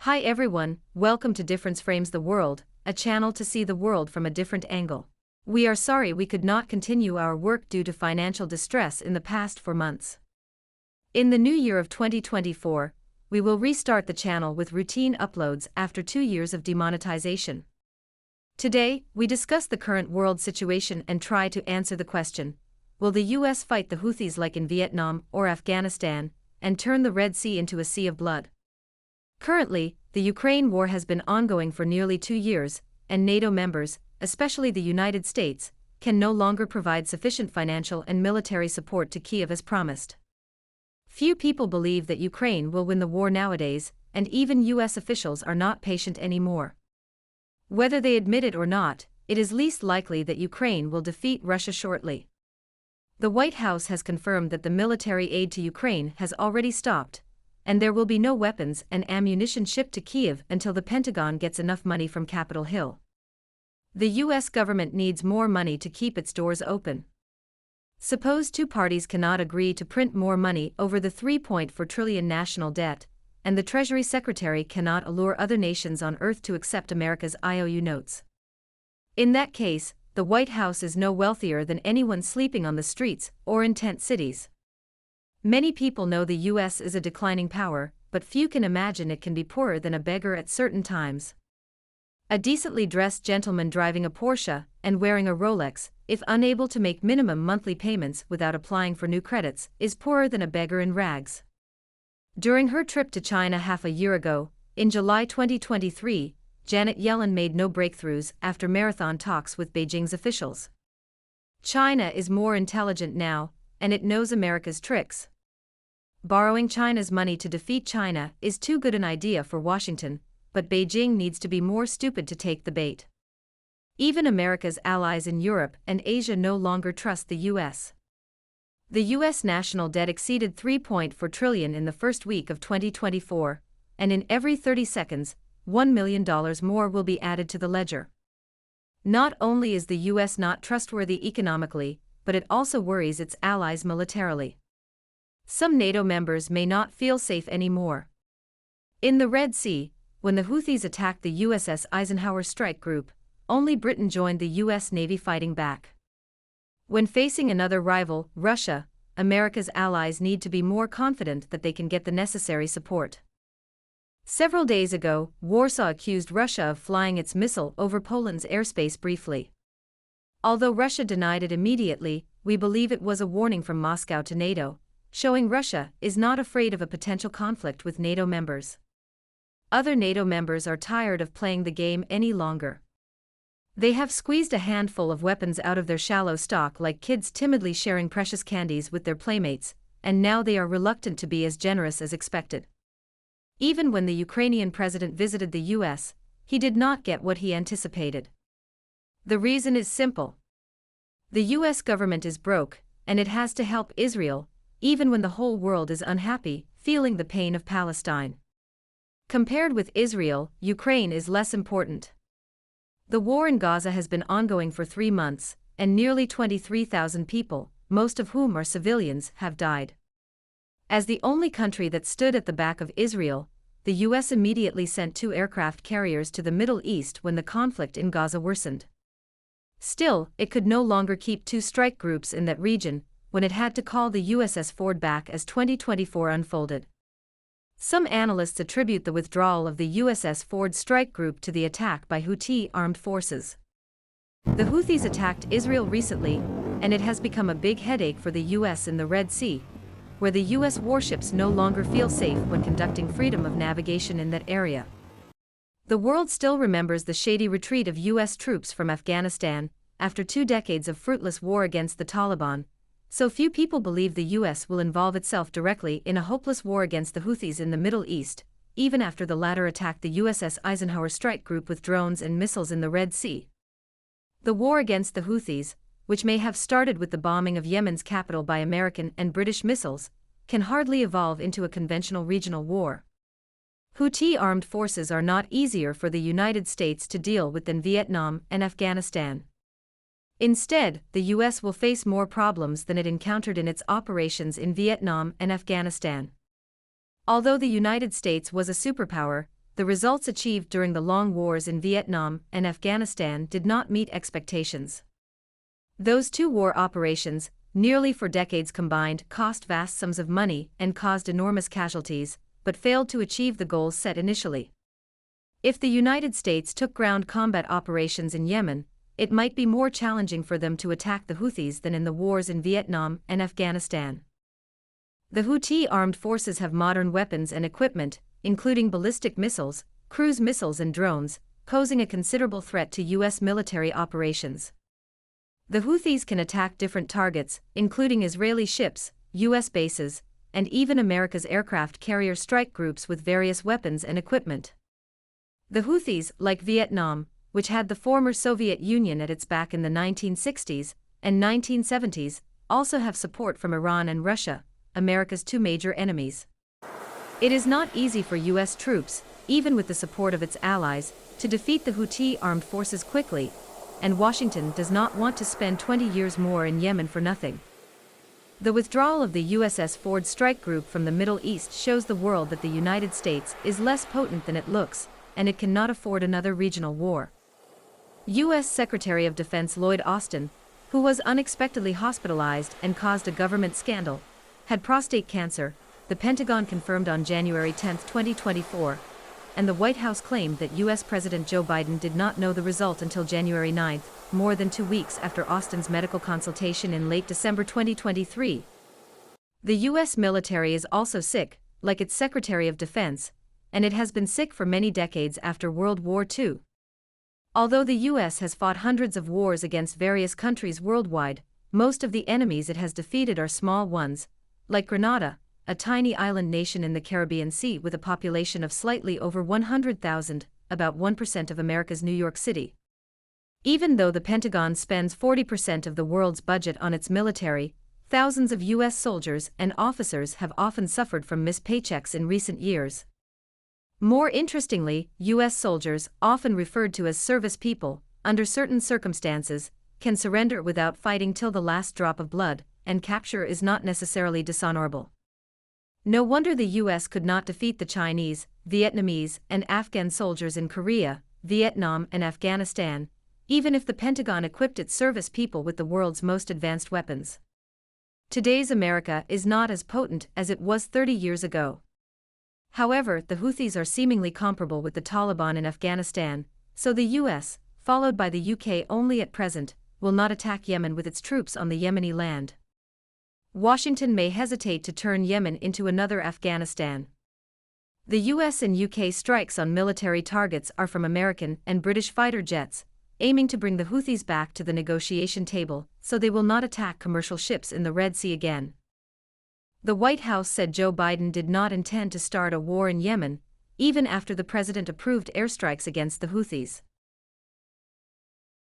Hi everyone, welcome to Difference Frames the World, a channel to see the world from a different angle. We are sorry we could not continue our work due to financial distress in the past 4 months. In the new year of 2024, we will restart the channel with routine uploads after 2 years of demonetization. Today, we discuss the current world situation and try to answer the question: will the US fight the Houthis like in Vietnam or Afghanistan, and turn the Red Sea into a sea of blood? Currently, the Ukraine war has been ongoing for nearly 2 years, and NATO members, especially the United States, can no longer provide sufficient financial and military support to Kyiv as promised. Few people believe that Ukraine will win the war nowadays, and even US officials are not patient anymore. Whether they admit it or not, it is least likely that Ukraine will defeat Russia shortly. The White House has confirmed that the military aid to Ukraine has already stopped, and there will be no weapons and ammunition shipped to Kyiv until the Pentagon gets enough money from Capitol Hill. The US government needs more money to keep its doors open. Suppose two parties cannot agree to print more money over the $3.4 trillion national debt, and the Treasury Secretary cannot allure other nations on earth to accept America's IOU notes. In that case, the White House is no wealthier than anyone sleeping on the streets or in tent cities. Many people know the US is a declining power, but few can imagine it can be poorer than a beggar at certain times. A decently dressed gentleman driving a Porsche and wearing a Rolex, if unable to make minimum monthly payments without applying for new credits, is poorer than a beggar in rags. During her trip to China half a year ago, in July 2023, Janet Yellen made no breakthroughs after marathon talks with Beijing's officials. China is more intelligent now, and it knows America's tricks. Borrowing China's money to defeat China is too good an idea for Washington, but Beijing needs to be more stupid to take the bait. Even America's allies in Europe and Asia no longer trust the US. The US national debt exceeded $3.4 trillion in the first week of 2024, and in every 30 seconds, $1 million more will be added to the ledger. Not only is the US not trustworthy economically, but it also worries its allies militarily. Some NATO members may not feel safe anymore. In the Red Sea, when the Houthis attacked the USS Eisenhower strike group, only Britain joined the US Navy fighting back. When facing another rival, Russia, America's allies need to be more confident that they can get the necessary support. Several days ago, Warsaw accused Russia of flying its missile over Poland's airspace briefly. Although Russia denied it immediately, we believe it was a warning from Moscow to NATO, showing Russia is not afraid of a potential conflict with NATO members. Other NATO members are tired of playing the game any longer. They have squeezed a handful of weapons out of their shallow stock like kids timidly sharing precious candies with their playmates, and now they are reluctant to be as generous as expected. Even when the Ukrainian president visited the US, he did not get what he anticipated. The reason is simple. The US government is broke, and it has to help Israel, even when the whole world is unhappy, feeling the pain of Palestine. Compared with Israel, Ukraine is less important. The war in Gaza has been ongoing for 3 months, and nearly 23,000 people, most of whom are civilians, have died. As the only country that stood at the back of Israel, the US immediately sent 2 aircraft carriers to the Middle East when the conflict in Gaza worsened. Still, it could no longer keep 2 strike groups in that region, when it had to call the USS Ford back as 2024 unfolded. Some analysts attribute the withdrawal of the USS Ford strike group to the attack by Houthi armed forces. The Houthis attacked Israel recently, and it has become a big headache for the US in the Red Sea, where the US warships no longer feel safe when conducting freedom of navigation in that area. The world still remembers the shady retreat of US troops from Afghanistan, after 2 decades of fruitless war against the Taliban, so few people believe the US will involve itself directly in a hopeless war against the Houthis in the Middle East, even after the latter attacked the USS Eisenhower strike group with drones and missiles in the Red Sea. The war against the Houthis, which may have started with the bombing of Yemen's capital by American and British missiles, can hardly evolve into a conventional regional war. Houthi armed forces are not easier for the United States to deal with than Vietnam and Afghanistan. Instead, the US will face more problems than it encountered in its operations in Vietnam and Afghanistan. Although the United States was a superpower, the results achieved during the long wars in Vietnam and Afghanistan did not meet expectations. Those two war operations, nearly 4 decades combined, cost vast sums of money and caused enormous casualties, but failed to achieve the goals set initially. If the United States took ground combat operations in Yemen, it might be more challenging for them to attack the Houthis than in the wars in Vietnam and Afghanistan. The Houthi armed forces have modern weapons and equipment, including ballistic missiles, cruise missiles and drones, posing a considerable threat to U.S. military operations. The Houthis can attack different targets, including Israeli ships, U.S. bases, and even America's aircraft carrier strike groups with various weapons and equipment. The Houthis, like Vietnam, which had the former Soviet Union at its back in the 1960s and 1970s, also have support from Iran and Russia, America's two major enemies. It is not easy for U.S. troops, even with the support of its allies, to defeat the Houthi armed forces quickly, and Washington does not want to spend 20 years more in Yemen for nothing. The withdrawal of the USS Ford strike group from the Middle East shows the world that the United States is less potent than it looks, and it cannot afford another regional war. U.S. Secretary of Defense Lloyd Austin, who was unexpectedly hospitalized and caused a government scandal, had prostate cancer, the Pentagon confirmed on January 10, 2024, and the White House claimed that U.S. President Joe Biden did not know the result until January 9, more than 2 weeks after Austin's medical consultation in late December 2023. The U.S. military is also sick, like its Secretary of Defense, and it has been sick for many decades after World War II. Although the U.S. has fought hundreds of wars against various countries worldwide, most of the enemies it has defeated are small ones, like Grenada, a tiny island nation in the Caribbean Sea with a population of slightly over 100,000, about 1% of America's New York City. Even though the Pentagon spends 40% of the world's budget on its military, thousands of U.S. soldiers and officers have often suffered from missed paychecks in recent years. More interestingly, U.S. soldiers, often referred to as service people, under certain circumstances, can surrender without fighting till the last drop of blood, and capture is not necessarily dishonorable. No wonder the U.S. could not defeat the Chinese, Vietnamese, and Afghan soldiers in Korea, Vietnam, and Afghanistan, even if the Pentagon equipped its service people with the world's most advanced weapons. Today's America is not as potent as it was 30 years ago. However, the Houthis are seemingly comparable with the Taliban in Afghanistan, so the U.S., followed by the UK only at present, will not attack Yemen with its troops on the Yemeni land. Washington may hesitate to turn Yemen into another Afghanistan. The US and UK strikes on military targets are from American and British fighter jets, aiming to bring the Houthis back to the negotiation table so they will not attack commercial ships in the Red Sea again. The White House said Joe Biden did not intend to start a war in Yemen, even after the president approved airstrikes against the Houthis.